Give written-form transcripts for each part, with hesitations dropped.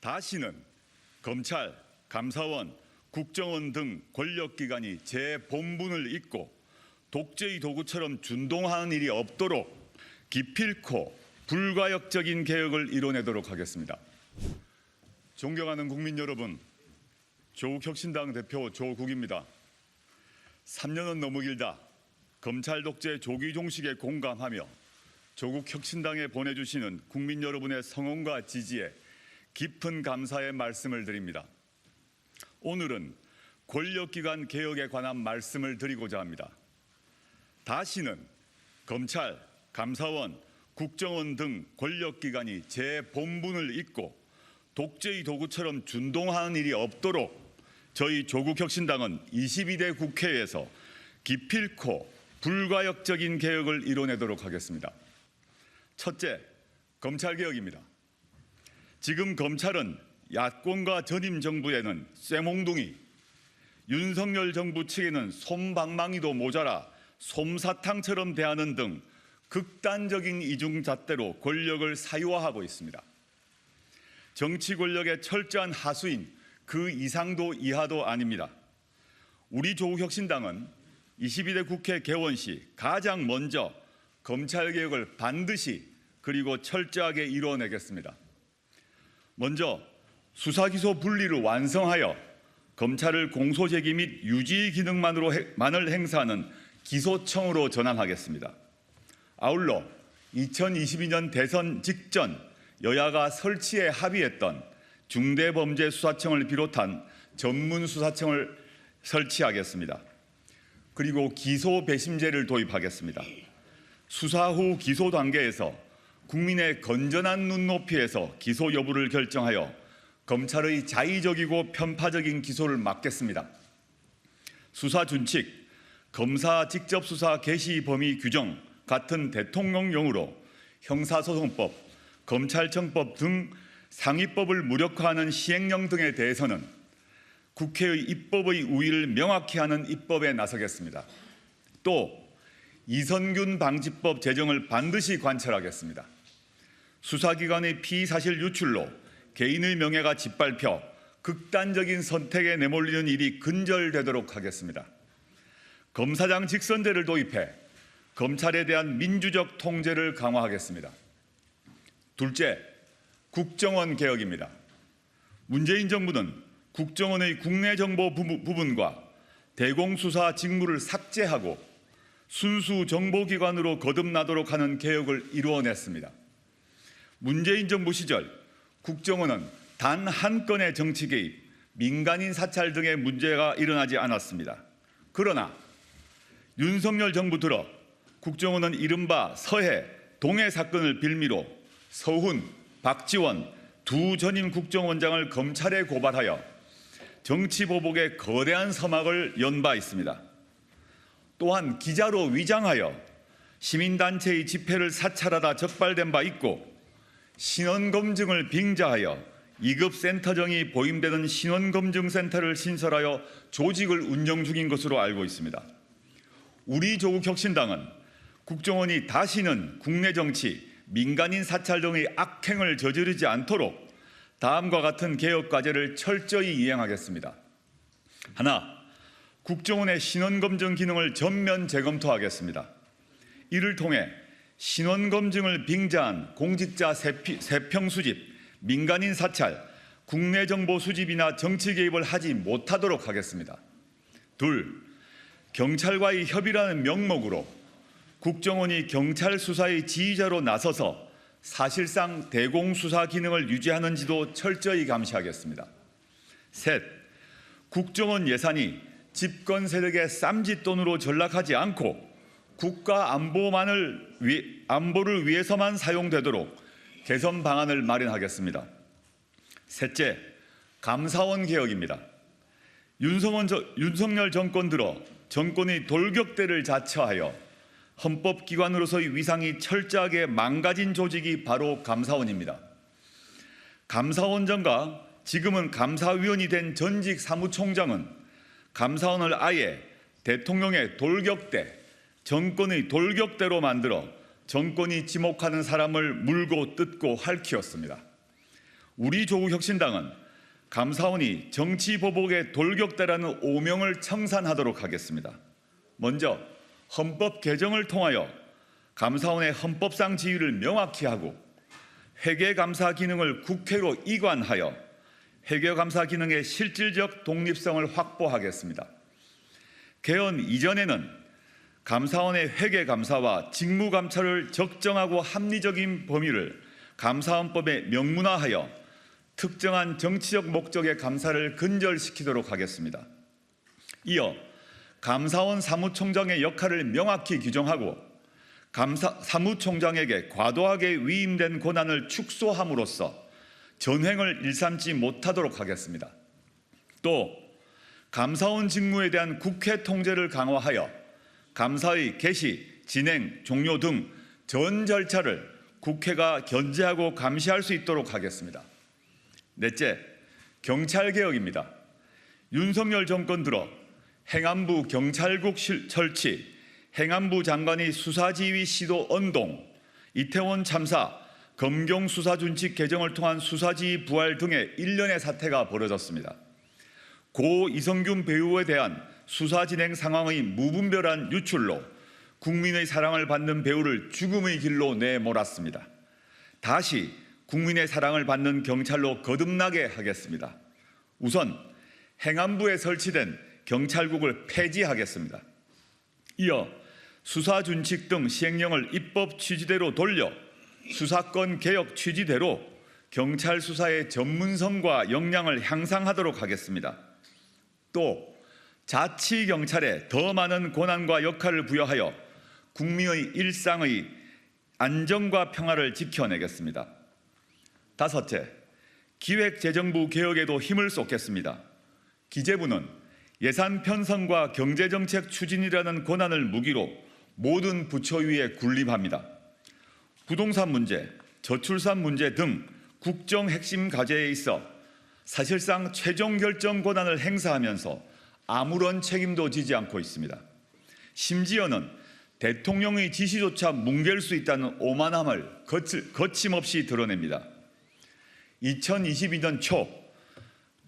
다시는 검찰, 감사원, 국정원 등 권력기관이 재본분을 잇고 독재의 도구처럼 준동하는 일이 없도록 기필코 불가역적인 개혁을 이뤄내도록 하겠습니다. 존경하는 국민 여러분, 조국혁신당 대표 조국입니다. 3년은 너무 길다. 검찰 독재 조기 종식에 공감하며 조국혁신당에 보내주시는 국민 여러분의 성원과 지지에 깊은 감사의 말씀을 드립니다. 오늘은 권력기관 개혁에 관한 말씀을 드리고자 합니다. 다시는 검찰, 감사원, 국정원 등 권력기관이 재본분을 잇고 독재의 도구처럼 준동하는 일이 없도록 저희 조국혁신당은 22대 국회에서 기필코 불가역적인 개혁을 이뤄내도록 하겠습니다. 첫째, 검찰개혁입니다. 지금 검찰은 야권과 전임 정부에는 쇠몽둥이, 윤석열 정부 측에는 솜방망이도 모자라 솜사탕처럼 대하는 등 극단적인 이중잣대로 권력을 사유화하고 있습니다. 정치 권력의 철저한 하수인 그 이상도 이하도 아닙니다. 우리 조국혁신당은 22대 국회 개원 시 가장 먼저 검찰개혁을 반드시 그리고 철저하게 이뤄내겠습니다. 먼저 수사기소 분리를 완성하여 검찰을 공소제기 및 유지 기능만을 행사하는 기소청으로 전환하겠습니다. 아울러 2022년 대선 직전 여야가 설치에 합의했던 중대범죄수사청을 비롯한 전문수사청을 설치하겠습니다. 그리고 기소배심제를 도입하겠습니다. 수사 후 기소 단계에서 국민의 건전한 눈높이에서 기소 여부를 결정하여 검찰의 자의적이고 편파적인 기소를 막겠습니다. 수사 준칙, 검사 직접 수사 개시 범위 규정 같은 대통령령으로 형사소송법, 검찰청법 등 상위법을 무력화하는 시행령 등에 대해서는 국회의 입법의 우위를 명확히 하는 입법에 나서겠습니다. 또 이선균 방지법 제정을 반드시 관철하겠습니다. 수사기관의 피의사실 유출로 개인의 명예가 짓밟혀 극단적인 선택에 내몰리는 일이 근절되도록 하겠습니다. 검사장 직선제를 도입해 검찰에 대한 민주적 통제를 강화하겠습니다. 둘째, 국정원 개혁입니다. 문재인 정부는 국정원의 국내 정보 부분과 대공수사 직무를 삭제하고 순수 정보기관으로 거듭나도록 하는 개혁을 이루어냈습니다. 문재인 정부 시절 국정원은 단 한 건의 정치 개입, 민간인 사찰 등의 문제가 일어나지 않았습니다. 그러나 윤석열 정부 들어 국정원은 이른바 서해, 동해 사건을 빌미로 서훈, 박지원 두 전임 국정원장을 검찰에 고발하여 정치보복의 거대한 서막을 연 바 있습니다. 또한 기자로 위장하여 시민단체의 집회를 사찰하다 적발된 바 있고 신원검증을 빙자하여 2급 센터장이 보임되는 신원검증센터를 신설하여 조직을 운영 중인 것으로 알고 있습니다. 우리 조국혁신당은 국정원이 다시는 국내 정치, 민간인 사찰 등의 악행을 저지르지 않도록 다음과 같은 개혁 과제를 철저히 이행하겠습니다. 하나, 국정원의 신원검증 기능을 전면 재검토하겠습니다. 이를 통해 신원검증을 빙자한 공직자 세평 수집, 민간인 사찰, 국내 정보 수집이나 정치 개입을 하지 못하도록 하겠습니다. 둘, 경찰과의 협의라는 명목으로 국정원이 경찰 수사의 지휘자로 나서서 사실상 대공수사 기능을 유지하는지도 철저히 감시하겠습니다. 셋, 국정원 예산이 집권 세력의 쌈짓돈으로 전락하지 않고 국가 안보를 위해서만 사용되도록 개선 방안을 마련하겠습니다. 셋째, 감사원 개혁입니다. 윤석열 정권 들어 정권의 돌격대를 자처하여 헌법기관으로서의 위상이 철저하게 망가진 조직이 바로 감사원입니다. 감사원장과 지금은 감사위원이 된 전직 사무총장은 감사원을 아예 대통령의 돌격대, 정권의 돌격대로 만들어 정권이 지목하는 사람을 물고 뜯고 핥히었습니다. 우리 조국혁신당은 감사원이 정치보복의 돌격대라는 오명을 청산하도록 하겠습니다. 먼저 헌법 개정을 통하여 감사원의 헌법상 지위를 명확히 하고 회계감사 기능을 국회로 이관하여 회계감사 기능의 실질적 독립성을 확보하겠습니다. 개헌 이전에는 감사원의 회계감사와 직무감찰을 적정하고 합리적인 범위를 감사원법에 명문화하여 특정한 정치적 목적의 감사를 근절시키도록 하겠습니다. 이어 감사원 사무총장의 역할을 명확히 규정하고 사무총장에게 과도하게 위임된 권한을 축소함으로써 전횡을 일삼지 못하도록 하겠습니다. 또 감사원 직무에 대한 국회 통제를 강화하여 감사의 개시, 진행, 종료 등 전 절차를 국회가 견제하고 감시할 수 있도록 하겠습니다. 넷째, 경찰개혁입니다. 윤석열 정권 들어 행안부 경찰국 설치, 행안부 장관의 수사지휘 시도 언동, 이태원 참사, 검경 수사준칙 개정을 통한 수사지휘 부활 등의 일련의 사태가 벌어졌습니다. 고 이성균 배우에 대한 수사 진행 상황의 무분별한 유출로 국민의 사랑을 받는 배우를 죽음의 길로 내몰았습니다. 다시 국민의 사랑을 받는 경찰로 거듭나게 하겠습니다. 우선 행안부에 설치된 경찰국을 폐지하겠습니다. 이어 수사준칙 등 시행령을 입법 취지대로 돌려 수사권 개혁 취지대로 경찰 수사의 전문성과 역량을 향상하도록 하겠습니다. 또 자치경찰에 더 많은 권한과 역할을 부여하여 국민의 일상의 안정과 평화를 지켜내겠습니다. 다섯째, 기획재정부 개혁에도 힘을 쏟겠습니다. 기재부는 예산 편성과 경제정책 추진이라는 권한을 무기로 모든 부처 위에 군림합니다. 부동산 문제, 저출산 문제 등 국정 핵심 과제에 있어 사실상 최종 결정 권한을 행사하면서 아무런 책임도 지지 않고 있습니다. 심지어는 대통령의 지시조차 뭉갤 수 있다는 오만함을 거침없이 드러냅니다. 2022년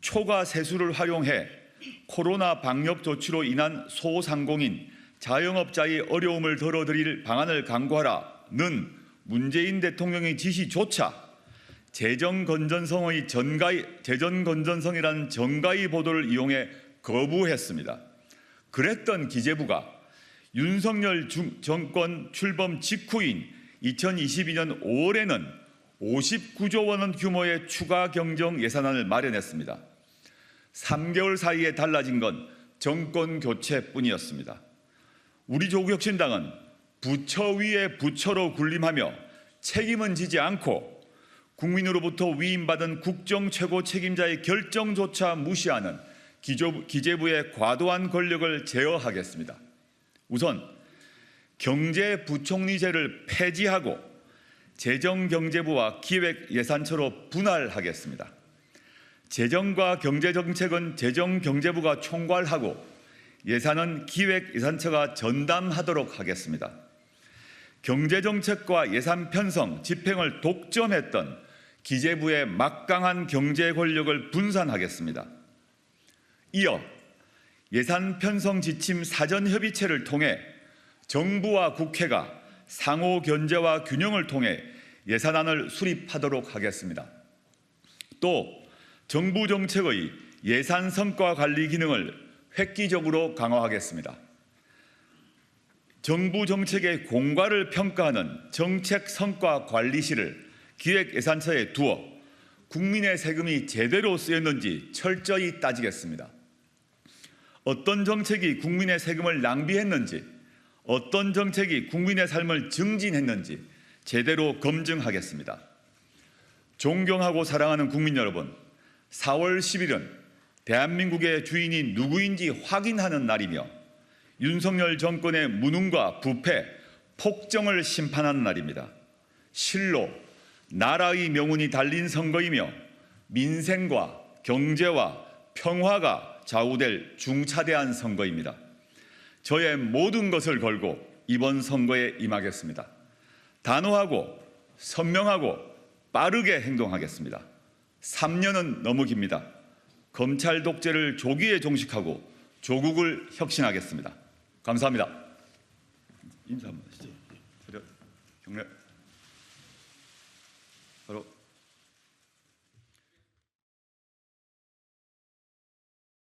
초과 세수를 활용해 코로나 방역 조치로 인한 소상공인, 자영업자의 어려움을 덜어드릴 방안을 강구하라는 문재인 대통령의 지시조차 재정 건전성이라는 정가의 보도를 이용해 거부했습니다. 그랬던 기재부가 윤석열 정권 출범 직후인 2022년 5월에는 59조 원 규모의 추가 경정 예산안을 마련했습니다. 3개월 사이에 달라진 건 정권 교체뿐이었습니다. 우리 조국혁신당은 부처 위에 부처로 군림하며 책임은 지지 않고 국민으로부터 위임받은 국정 최고 책임자의 결정조차 무시하는 기재부의 과도한 권력을 제어하겠습니다. 우선 경제부총리제를 폐지하고 재정경제부와 기획예산처로 분할하겠습니다. 재정과 경제정책은 재정경제부가 총괄하고 예산은 기획예산처가 전담하도록 하겠습니다. 경제정책과 예산 편성, 집행을 독점했던 기재부의 막강한 경제 권력을 분산하겠습니다. 이어 예산 편성 지침 사전협의체를 통해 정부와 국회가 상호 견제와 균형을 통해 예산안을 수립하도록 하겠습니다. 또 정부 정책의 예산 성과 관리 기능을 획기적으로 강화하겠습니다. 정부 정책의 공과를 평가하는 정책 성과 관리실을 기획예산처에 두어 국민의 세금이 제대로 쓰였는지 철저히 따지겠습니다. 어떤 정책이 국민의 세금을 낭비했는지, 어떤 정책이 국민의 삶을 증진했는지 제대로 검증하겠습니다. 존경하고 사랑하는 국민 여러분, 4월 10일은 대한민국의 주인이 누구인지 확인하는 날이며 윤석열 정권의 무능과 부패, 폭정을 심판하는 날입니다. 실로 나라의 명운이 달린 선거이며 민생과 경제와 평화가 좌우될 중차대한 선거입니다. 저의 모든 것을 걸고 이번 선거에 임하겠습니다. 단호하고 선명하고 빠르게 행동하겠습니다. 3년은 너무 깁니다. 검찰 독재를 조기에 종식하고 조국을 혁신하겠습니다. 감사합니다. 인사 한번 하시죠. 경례.